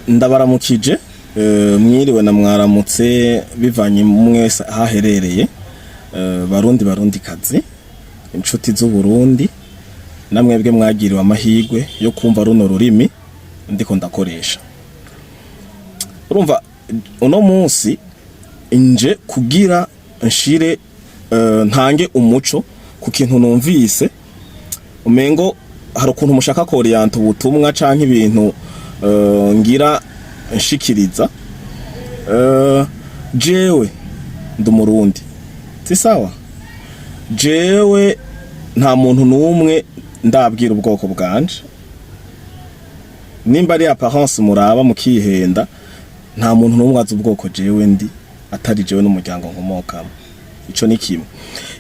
Ndabaramukije mwiriwe na mwaramutse bivanye mwese haherereye barundi kazi inshuti z'u Burundi namwebwe mwagiriwe amahigwe yo kumva runo rurimi ndiko ndakoresha. Urumva uno munsi inje kugira nshire ntange umuco ku kintu numvise umengo hari ukuntu mushaka ko orienta ubutumwa canke ibintu ngira nshikiriza. Jewe ndumurundi si sawa, jewe nta muntu numwe ndabwira ubwoko bwanje, nimba ari apparence muraba mukihenda, nta muntu numwe azi ubwoko jewe ndi atari jewe n'umuryango nkomokamo. Ico ni kimwe.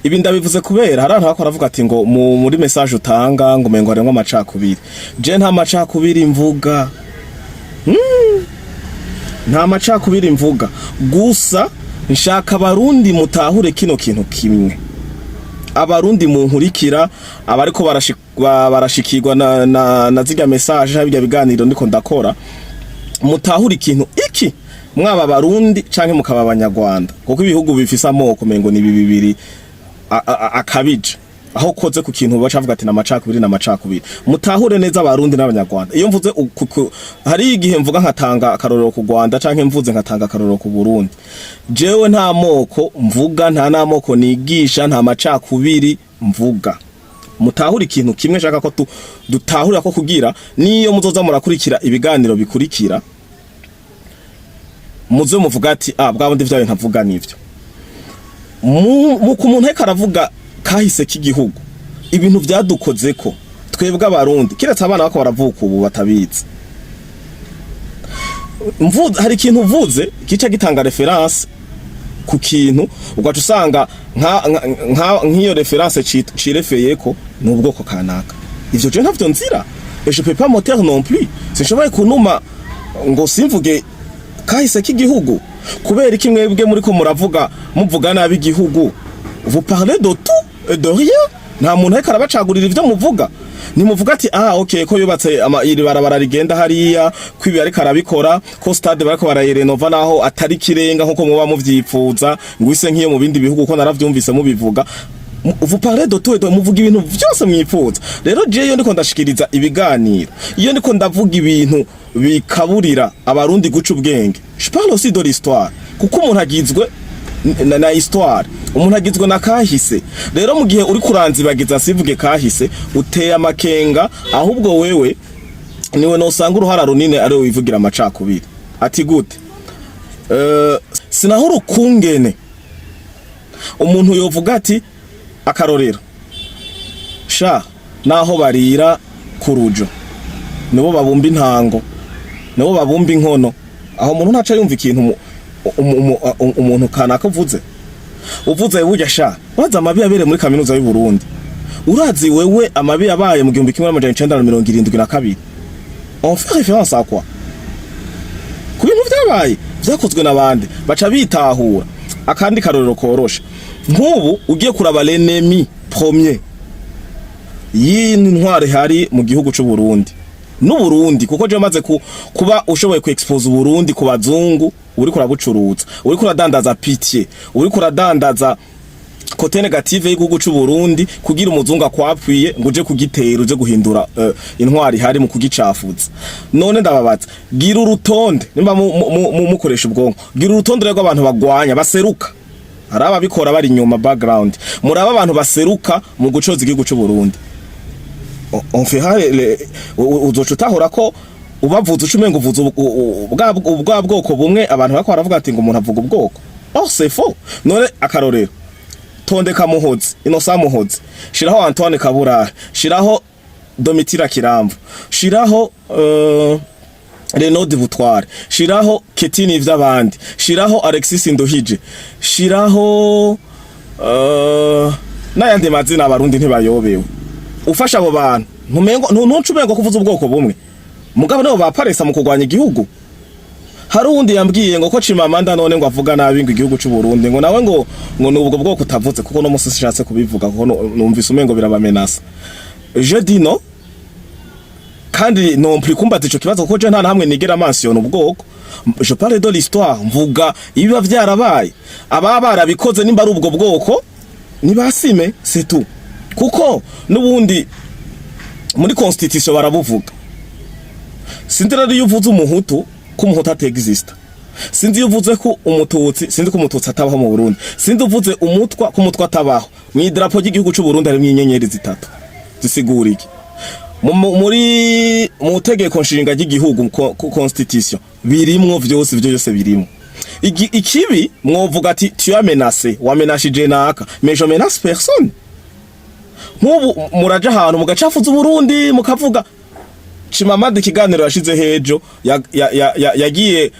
Ibi ndabivuze kubera hari abantu baravuga ati ngo muri message utanga ngo mengo harimo amacakubiri. Je nta macakubiri mvuga, nta macakubiri mvuga, gusa nshaka abarundi mutahure kino kintu kimwe. Abarundi munkurikira abariko barashikirwa na ziga message habijya biganiro ndiko ndakora, mutahure ikintu iki mwaba barundi canke mukaba abanyarwanda, kuko ibihugu bifise amoko mengo ni bibiri akabije, aho koze ku kintu bacavuga ati na macakubiri. Mutahure neza abarundi n'abanyarwanda. Iyo mvuze hari igihe mvuga nkatanga akarorero ku Rwanda canke mvuze nkatanga akarorero ku Burundi, jewe nta moko mvuga, nta namoko nigisha, nta macakubiri mvuga. Mutahure ikintu kimwe shaka ko dutahurira ko kugira niyo muzoza murakurikira ibiganiro bikurikira muze muvuga ati bwa bundi vyawe ntavuga nivyo. Ku muntu heka aravuga kahise k'igihugu, ibintu vyadukozeko twebwe abarundi, kiretse abana bako baravuka ubu batabizi. Hari ikintu uvuze kica gitanga reference ku kintu ugaca usanga nk'iyo reference cirefeyeko n'ubwoko kanaka. Ivyo je ntavyo nzira, et je peux pas me taire non plus. Sinshobora kunuma ngo simvuge kahise k'igihugu kubera iki mwebwe muri ko muravuga muvuga nabi igihugu. Vous parlez de tout et de rien. Nta muntu heka arabacagurira ivyo muvuga. Ni muvuga ati okay ko yubatse iri barabara rigenda hariya kwibi ariko arabikora, ko stade bariko barayirenova naho atari kirenga nkuko muba muvyifuza, ngwise nkiyo mu bindi bihugu ko naravyumvise mubivuga. Vous parlez de tout et de muvuga ibintu vyose mwifuza. Rero je yo ndiko ndashikiriza ibiganiro, iyo ndiko ndavuga ibintu bikaburira abarundi guca ubwenge, je parle aussi de l'histoire, kuko umuntu agizwe na histoire, umuntu agizwe na kahise. Rero mu gihe uri kuranzibagiza sivuge kahise uteye amakenga, ahubwo wewe niwe no usanga uruhara runini ari wivugira amacakubiri. Ati gute? Sinaho urukungene umuntu yovuga ati akarorero sha naho barira kurujo nibo babumba intango, nibo babumba inkono, aho umuntu ntaca yumva ikintu umuntu kanaka uvuze burya sha waza amabi yabere muri kaminuza y'u Burundi, urazi wewe amabi yabaye mu 1972 on fait référence à quoi? Ku bintu vyabaye vyakozwe nabandi baca bitahura. Akandi karorero korosha, nk'ubu ugiye kuraba l'ennemi premier y'intware hari mu gihugu cy'u Burundi n'Uburundi, kuko je maze kuba ushoboye ku expose Burundi ku bazungu, uri kurabucuruza, uri kuradandaza pitié, uri kuradandaza côté négative y'igihugu cy'u Burundi kugira umuzungu akwapwiye ngo uje kugitera, uje guhindura intwari hari mu kugicafuza. None ndababaza, gira urutonde nimba mukoresha ubwonko, gira urutonde rw'abantu bagwanya baseruka, araba bikora bari nyuma background, muraba abantu baseruka mu gucoza igihugu cy'u Burundi. On fait uzocutahura ko ubavuze ucumengo uvuze ubwa bwoko bumwe, abantu bako baravuga ati ngo umuntu avuga ubwoko. C'est faux. None akarorero tondeka Muhozi, Innocent Muhozi, shiraho Antoine Kabura, shiraho Domitira Kiramvu, shiraho Renaud Butware, shiraho Ketini vy'abandi, shiraho Alexis Ndohije, shiraho n'ayandi mazina abarundi ntibayobewe. Ufasha abo bantu ntucumengo kuvuza ubwoko bumwe, mugabo nabo baparesa mu kugwanya igihugu. Hari undi yambwiye ngo ko Chimamanda none ngo avuga nabi ngo igihugu cy'u Burundi, ngo nawe ngo nubwo bwoko utavuze, kuko no musi shatse kubivuga kuko numvise umengo birabamenasa. Je dis non, kandi non plus kumbaza ico kibazo kuko je nta hamwe nigera mention ubwoko. Je parle de l'histoire, mvuga ibiba vyarabaye. Aba barabikoze nimba ari ubwo bwoko nibasime c'est tout. Kuko nubundi muri constitution barabuvuga. Sindira iyo uvuze umuhutu ko umuhutu atexista. Sinzi uvuze ko umututsi, sinzi ko umututsi atabaho mu Burundi. Sinzi uvuze umutwa ko umutwa atabaho. Mu drapo ry'igihugu cy'u Burundi harimo inyenyeri zitatu. Zisigura iki? Muri mu tegeko nshinga ry'igihugu constitution birimwo vyose birimwo. Ikibi mwovuga ati tu as menacé, wamenashije naka, mais je menace personne. Nk'ubu muraja ahantu mugacafuza Burundi mukavuga Chimamadi kiganiro yashize hejo yagiye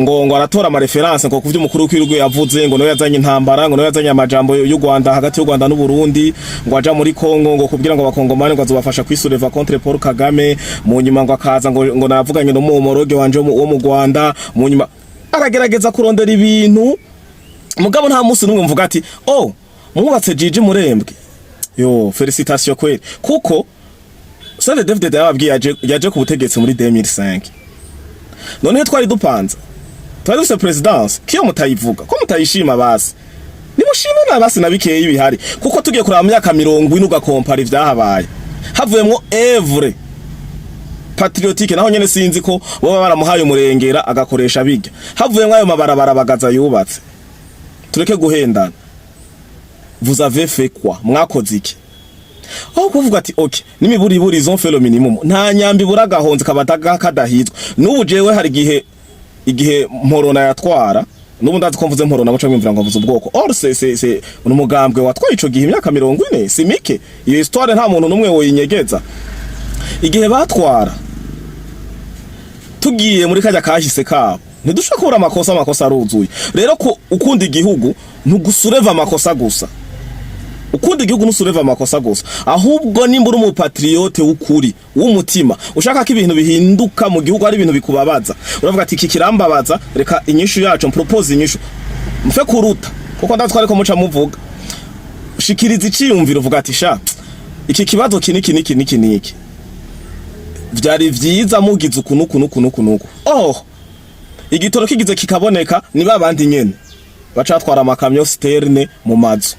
ngo aratora ama reference ngo kuvyo umukuru w'ikirugwe yavuze ngo no yazanye intambara ngo no yazanye amajambo y'u Rwanda hagati y'u Rwanda n'u Burundi ngo aja muri Kongo ngo kubwira ngo abakongomani ngo azobafasha kwisureva contre Paul Kagame mu nyuma ngo akaza ngo navuganye no mu moroge wanje wo mu Rwanda mu nyuma aragerageza kurondera ibintu mugabo nta musi numwe mvuga ati oh mwubatse Jiji Murembwe yo félicitations kweli kuko Sale David yababwiye yaje ku butegetsi muri 2005 none twari dupanza twari dufite presidence kiyo mutayivuga ko mutayishima basi nimushima na basi nabikeye ibihari kuko tugiye kuraba mu myaka 40 ugakompara ivyahabaye havuyemwo evre patriotique naho nyene sinzi ko boba baramuhaye umurengera agakoresha bijya havuyemwo ayo mabarabara bagaza yubatse tureke guhendana vous avez fait quoi mwakoze iki aho kuvuga ati okay nimiburi ils ont fait le minimum nta nyambi buragahonze kabataga kadahizwa n'ubu jewe hari igihe mporona yatwara n'ubu ndazi ko mvuze mporona muco mwimvira ngo mvuze ubwoko or c'est umugambwe watwaye ico gihe imyaka 40 simike iyo histoire nta muntu numwe woyinyegeza igihe batwara tugiye muri kajya kahise kabo ntidushaka amakosa aruzuye rero ko ukunda igihugu ntugusureva amakosa gusa ukunda igihugu nusureva amakosa gusa ahubwo nimbura umupatriote w'ukuri w'umutima ushaka ko ibintu bihinduka mu gihugu ari ibintu bikubabaza uravuga ati iki kirambabaza reka inyishu yacu propose inyishu mfe kuruta kuko ndatware ko muca muvuga ushikiriza iciyumviro uvuga ati sha iki kibazo kiniki vyari vyiza mugize ukunuku oh igitoro kigize kikaboneka ni babandi nyene bacatwara amakamyo sterne mu mazu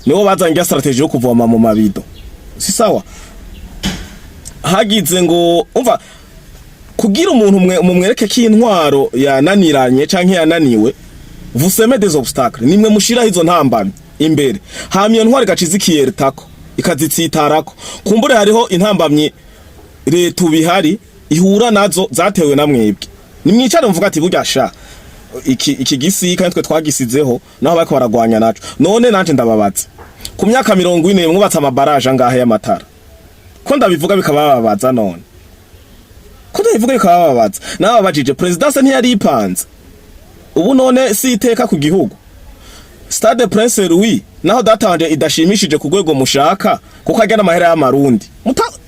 niwo bazangira strategy yo kuvoma mu mabido si sawa hagize ngo umva kugira umuntu mumwereke ko intwaro yananiranye canke yananiwe vous semez des obstacles nimwe mushira izo ntambamye imbere hamye ntwari gaciza ikiyertako ikazitsitarako kumbure hariho intambamye leta bihari ihura nazo zatewe na mwebwe nimwicare mvuga ati burya sha iki gisi kandi twe twagisizeho naho bariko baragwanya naco none nanje ndababaza ku myaka 40 mwubatse amabaraje angahe y'amatara ko ndabivuga bikabababaza none ko ndabivuga bikabababaza naho bajije president ntiyari ipanze ubu none si iteka ku gihugu Stade Prince Louis naho datanje idashimishije ku rwego mushaka kuko ajya n'amahera y'amarundi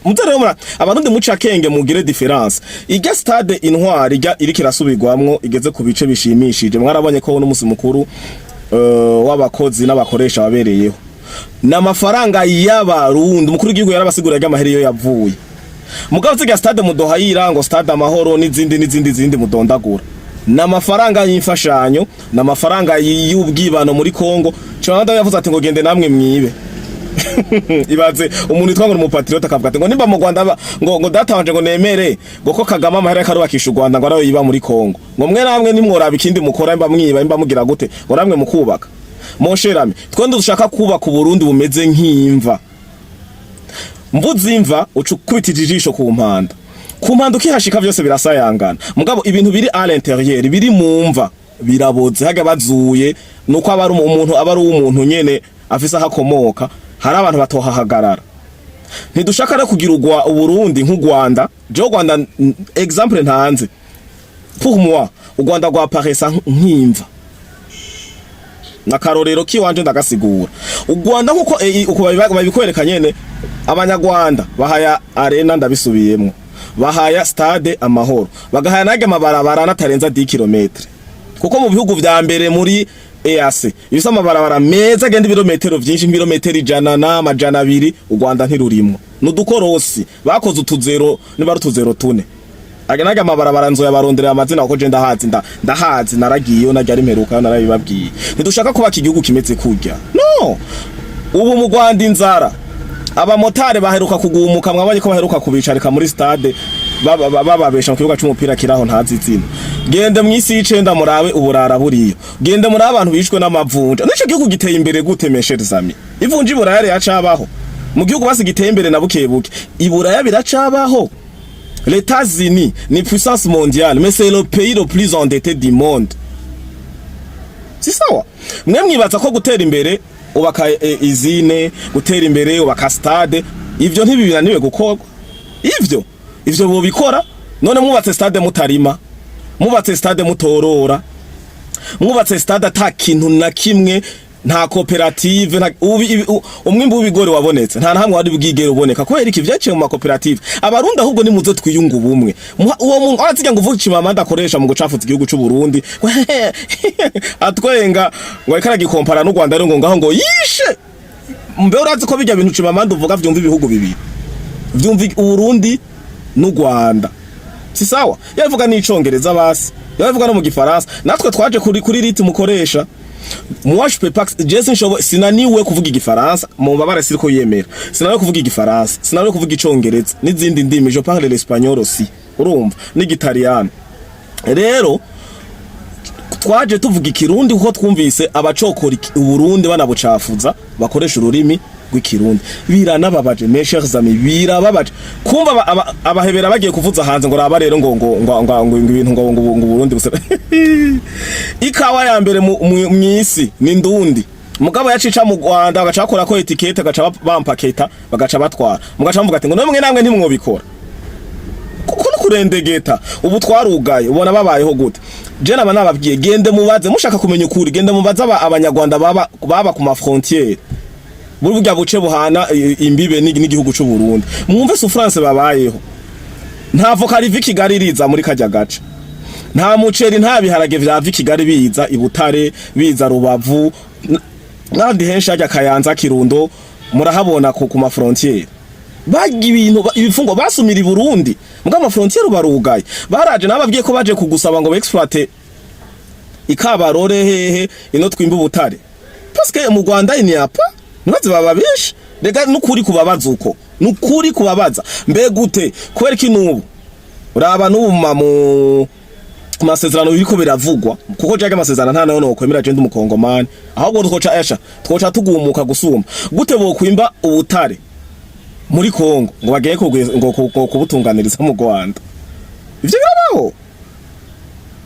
mutaremura abarundi muca kenge mugire difference ijya stade intwari iri kirasubirwamwo igeze ku bice bishimishije mwarabonye ko n'umusi mukuru w'abakozi n'abakoresha babereyeho n'amafaranga y'abarundi umukuru w'igihugu yarabasigura y'amahera yo yavuye mugabo ziga stade mudoha yirango stade amahoro n'izindi mudondagura n'amafaranga y'imfashanyo n'amafaranga y'ubwibano muri Kongo cyangwa yavuze ati ngo gende namwe mwibe ibaze umuntu itwanga mu patriote akavuga ati ngo nimba mu Rwanda ngo datanje ngo nemere ngo ko Kagame amahera karubakisha u Rwanda ngo arayo yiba muri Kongo ngo mwe namwe nimworaba ikindi mukora imba mwiba imba mugira gute ngo namwe mukubaka monsherame twende dushaka kubaka Burundi bumeze nk'imva mvuze imva ucukubitije ijisho ku mpanda ukihashika vyose birasayangana mugabo ibintu biri à l'intérieur biri mumva biraboze haga bazuye nuko abari umuntu abari umuntu nyene afisa hakomoka hari abantu batohahagarara ntidushaka no kugira Burundi nk'u Rwanda je Rwanda exemple ntanze pour moi u Rwanda rwa paresa nk'imva na karorero kiwanje ndagasigura u Rwanda nkuko babikwereka nyene abanyarwanda bahaya arena ndabisubiyemwo bahaya stade amahoro bagahaya nage mabarabara natarenza 10 km kuko mu bihugu vya mbere muri EAC ibisa mabarabara meza agenda ibirometero vyinshi ibirometero 100 na 200 u Rwanda ntirurimo n'udukorosi bakoze utuzero niba rutuzero tune naga amabarabara nzo yabaronderera amazina kuko je ndahazi naragiye najya rimperuka narabibabwiye ntidushaka kubaka igihugu kimeze kurya no ubu mu Rwanda inzara abamotari baheruka kugumuka mwabanye ko baheruka kubicarika muri stade bababesha mu kibuga cy'umupira kiraho ntazi izina gende mwisi y'icenda murabe uburara buriyo gende muri abantu bishwe n'amavunja nico gihugu giteye imbere gute meshere zami ivunja iburaya yacabaho mu gihugu basi giteye imbere na bukebuke iburaya biracabaho les États-Unis ni puissance mondiale mais c'est le pays le plus endetté du monde c'est sawa mwe mwibaza ko gutera imbere ubaka izine gutera imbere ubaka stade ivyo ntibibinaniwe gukorwa ivyo bo bikora none mubatse stade mutarima mubatse stade mutorora mubatse stade atakintu na kimwe nta koperative umwimbu w'ibigori wabonetse nta nahamwe wari bwigere uboneka kubera iki vyaciye mu makoperative abarundi ahubwo nimuze twiyunga ubumwe uwo muntu aratsiga ngo vuga imamanda akoresha mu gucafuza igihugu cy'u Burundi atwenga ngo ikaragikompara n'u Rwanda rero ngo ngaho ngo yishe mbe urazi ko bijya bintu imamanda uvuga vyumva ibihugu bibiri vyumva Burundi n'u Rwanda si sawa yavuga n'icongereza basi yavuga no mu gifaransa natwe twaje kuri riti mukoresha moi je peux pas Jason Shobo sinaniwe kuvuga igifaransa mu babara siriko yemera sinaniwe kuvuga igifaransa sinaniwe kuvuga icongereza n'izindi ndimi je parle l'espagnol aussi urumva n'igitaliano rero twaje tuvuga ikirundi kuko twumvise abacokora uburundi banabucafuza bakoresha ururimi rw'ikirundi biranababaje mes chers amis birababaje kumva abahebera bagiye kuvuza hanze ngo raba rero ngo ibintu ngo Burundi busera ikawa ya mbere mwisi ni ndundi mugabo yacica mu Rwanda bagacakora ko etikete gaca bampaketa bagaca batwara mugaca bavuga ati ngo namwe ntimwobikora kuko no kurendegeta ubu twarugaye ubona babayeho gute je naba nababwiye gende mubaze mushaka kumenya ukuri gende mubaze abanyarwanda baba ku ma frontière burya buce buhana imbibe n'igihugu cy'u Burundi mwumve souffrance babayeho nta voka riva Kigali riza muri kajya gace nta muceri nta biharage vya Kigali biza ibutare biza Rubavu nandi henshi ajya Kayanza Kirundo murahabona ku ma frontière bagi ibintu ibifungo basumira i Burundi mbwa ama frontière barugaye baraje nababwiye ko baje kugusaba ngo exploiter ikabarore hehe ino twimba ubutare parce que mu Rwanda inyapa nibaze bababesha rega nukuri kubabaza uko nukuri kubabaza mbe gute kwera kinubu uraba n'ubu masezerano biriko biravugwa kuko jaga masezerano nta nayo no kwemera je ndi umukongomani ahubwo twoca tugumuka gusuma gute bo kwimba ubutare muri Kongo ngo bagiye kubutunganiriza mu Rwanda ivyo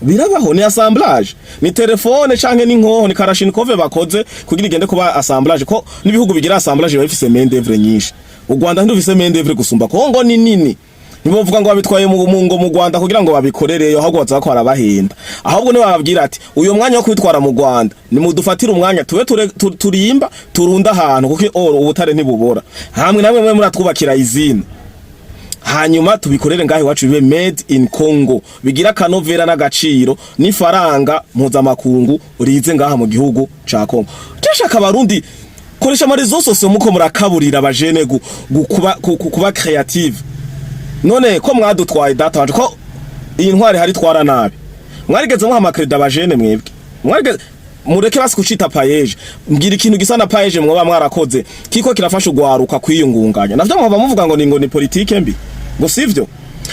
birabaho ni assemblage ni telefone canke n'inkoho ni Kalashnikov bakoze kugira igende kuba assemblage ko nibihugu bigira assemblage bafise main d'œuvre nyinshi u Rwanda ndufise main d'œuvre gusumba Kongo ni nini nibo vuga ngo babitwaye mu Rwanda kugira ngo babikorereyo ahubwo baza ko arabahenda ahubwo ne bababwira ati uyo mwanya wo kwitwara mu Rwanda ni mudufatira umwanya tube turimba turunda ahantu kuko ubutare ntibubora hamwe namwe muratwubakira izina hanyuma tubikorere ngahe wacu bibe made in Congo bigira kanovera n'agaciro n'ifaranga mpuzamakungu rize ngaha mu gihugu ca Congo cyashaka abarundi koresha amarezo sose muko murakaburira abajene kuba creative none ko mwadutwaye data wanje ko iyi ntwari hari twara nabi mwarigeze muha amakredi abajene mwebwe mwarigeze mureke basi kucita payeje mbwira ikintu gisa na payeje mwoba mwarakoze kiko kirafasha ugwaruka kwiyungunganya navyo mwoba muvuga ngo ni politike mbi ngo sivyo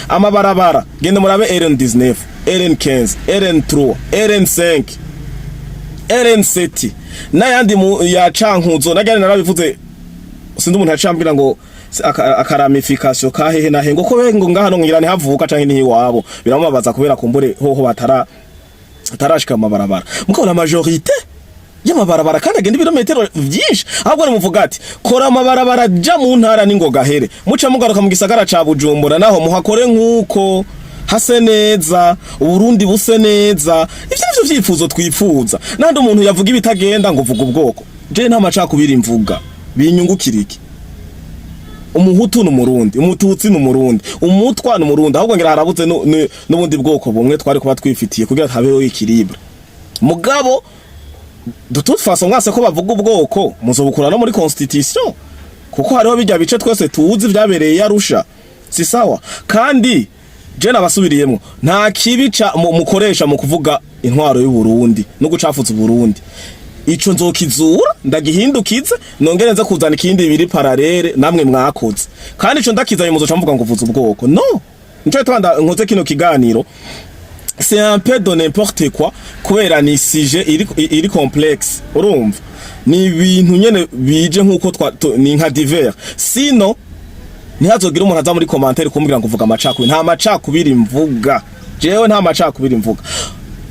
amabarabara gende murabe RN19 RN15 RN3 RN5 RN7 n'ayandi ya cankuzo najyane narabivuze sindi umuntu yacambira ngo akaramification kahehe na hengo ko bengo ngahano ngirane havuka canke ni iwabo biramubabaza kubera kumbure hoho batarashika amabarabara mukabona majorité y'amabarabara kandi agenda ibirometero byinshi ahubwo muvuga ati kora amabarabara ja mu ntara ningoga here muca mugaruka mu gisagara ca Bujumbura naho muhakore nkuko hase neza Uburundi buse neza ivyo vyifuzo twifuza nandi umuntu yavuga ibitagenda ngo vuga ubwoko je nta maca kubira imvuga binyungukiriki umuhutu n'umurundi umututsi n'umurundi umutwa n'umurundi ahubwo ngira harabuze n'ubundi bwoko bumwe twari kuba twifitiye kugira tabeho ikiribra mugabo de toute façon mwase ko bavuga ubwoko muzobukura no muri constitution kuko hariho bijya bice twese tuzi vyabereye yarusha si sawa kandi je nabasubiriyemo nta kibica mukoresha mu kuvuga intwaro y'u Burundi no gucafuza Burundi ico nzokizura ndagihindukize nongereza kuzana ikindi biri paralele namwe mwakoze kandi ico ndakizanye muzoca mvuga ngo vuza ubwoko no nico twanda nkoze kino kiganiro c'est un peu de n'importe quoi kubera ni sujet iri complexe urumva ni ibintu nyene bije nkuko ni nka divers sino ntihazogira umuntu aza muri commentaire kumbwira ngo vuga amacakubiri nta macakubiri mvuga jewe nta macakubiri mvuga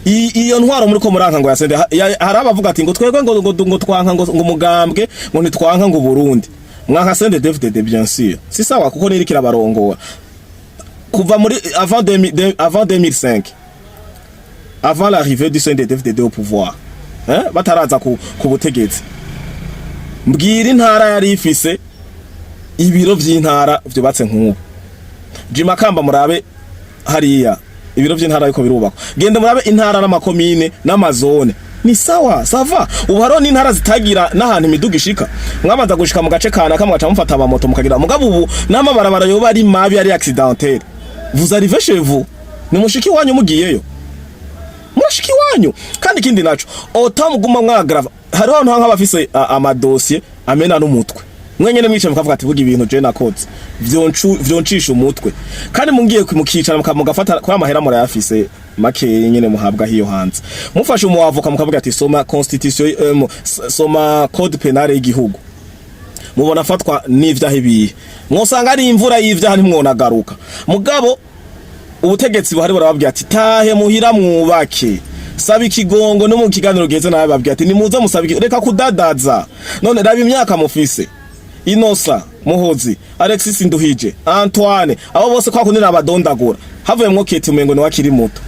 iyo ntwaro muri ko muranka ngo yasende hari abavuga ati ngo twegwe ngo twanka ngo umugambwe ngo ntitwanka ngo Burundi mwanka sende David bien sûr si sawa kuko niri kirabarongora kuva muri avant 2005 avant l'arrivée du CNDD-FDD au pouvoir bataraza ku butegetsi mbwira intara yari ifise ibiro vy'intara vyubatse nk'ubu Jimakamba murabe hariya ibiro vy'intara ariko birubakwa gende murabe intara n'amakomine n'amazone ni sawa sava ubu haro n'intara zitagira n'ahantu imiduga ishika mwabanza gushika mu gace kana kamwe gaca mufata amamoto mukagira mugabo ubu n'amabarabara yoba ari mabi ari accidentel vous arrivez chez vous ni mushiki wanyu mugiyeyo mushiki wanyu kandi kindi naco otamuguma mwagrava hariho nta nk'abafise amadosiye amena n'umutwe mwenyene mwice mukavuga ati vuga ibintu je nakoze vyoncisha umutwe kandi mungiye mukicara mugafata kwa mahera murayafise make nyene muhabwa hiyo hanze mufashe umuavoka mukavuga ati soma constitution soma code penal y'igihugu mubona fatwa n'ivyaha ibihe mwosanga ari imvura y'ivyaha ntimwonagaruka mugabo ubutegetsi buhari barababwira ati tahe muhira mwubake sabi kigongo no mu kiganiro geze nawe babwira ati nimuze musabi reka kudadaza none raba imyaka mufise Inosa Muhozi Alexis Nduhije Antoine abo bose kwa kundi nabadondagura havuye mwo kete umengo ni wakiri muto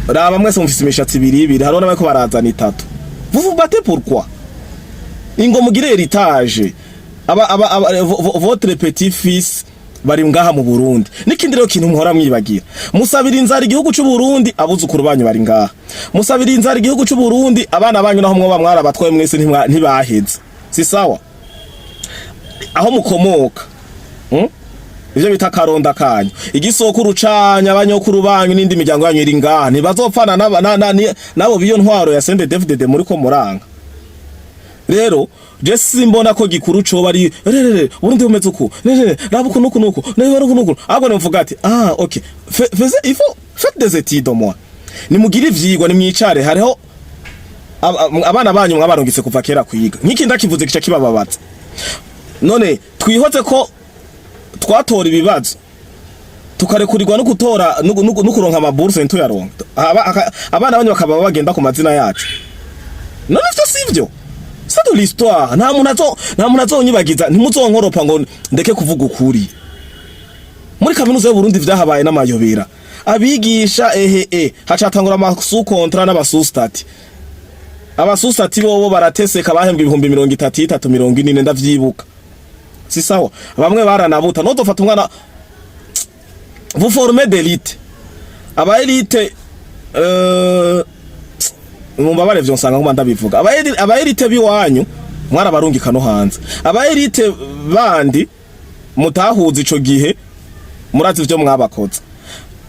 raba mwese mufise imishatsi ibiri harona bako barazana itatu vous vous battez pourquoi ingo mugire héritage votre petit fils bari ngaha mu Burundi nikindi rero kintu muhora mwibagira musabira inzara igihugu cy'u Burundi abuzukuru banyu bari ngaha musabira inzara igihugu cy'u Burundi abana banyu naho mwo bamwara batwaye mwese ntibaheze si sawa aho mukomoka ivyo bita karonda kanyu igisokuru canya abanyokuru banyu n'indi miryango yanyu iri ngaha ntibazopfana nabo biyo ntwaro ya CNDD-FDD muri ko muranga rero je simbona ko gikuru coba ari Burundi bumeze uko rabuko nuko ahubwo nemvuga ati OK il faut faites des études moi nimugire ivyigwa nimwicare hariho abana banyu mwabarungitse kuva kera kwiga nk'iki ndakivuze gica kibababaza none twihoze ko twatora ibibazo tukarekurirwa no gutora no kuronka amaburse nto yaronka abana banyu bakaba bagenda ku mazina yacu none cyo sivyo c'est de l'histoire nta muntu azonyibagiza ntimuzonkoropa ngo ndeke kuvuga ukuri muri kaminuza y'u Burundi vyahabaye n'amayobera abigisha hacatangura amasu kontra n'abasustati abasustati bobo barateseka bahembwa 33,40 ndavyibuka si sawa bamwe baranabuta no dofata umwana vous formez d'élite aba élite mumbabare vyo nsanga ngo ndabivuga aba élite biwanyu mwara barungika no hanze aba élite bandi mutahuza ico gihe murazi ivyo mwabakoze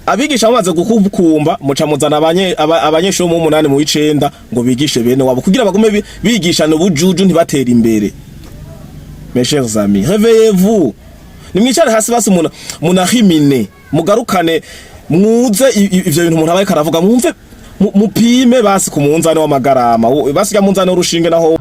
abigisha bamaze gukumba muca muzana abanyeshuri mu 8 mu 9 ngo bigishe bene wabo kugira bagume bigishana ubujuju ntibatera imbere. Mes chers amis, réveillez-vous. Nimwicare hasi basi munahimine mugarukane muze ivyo bintu umuntu abaye karavuga mwumve mupime basi ku munzane w'amagarama basi ya munzane urushinge naho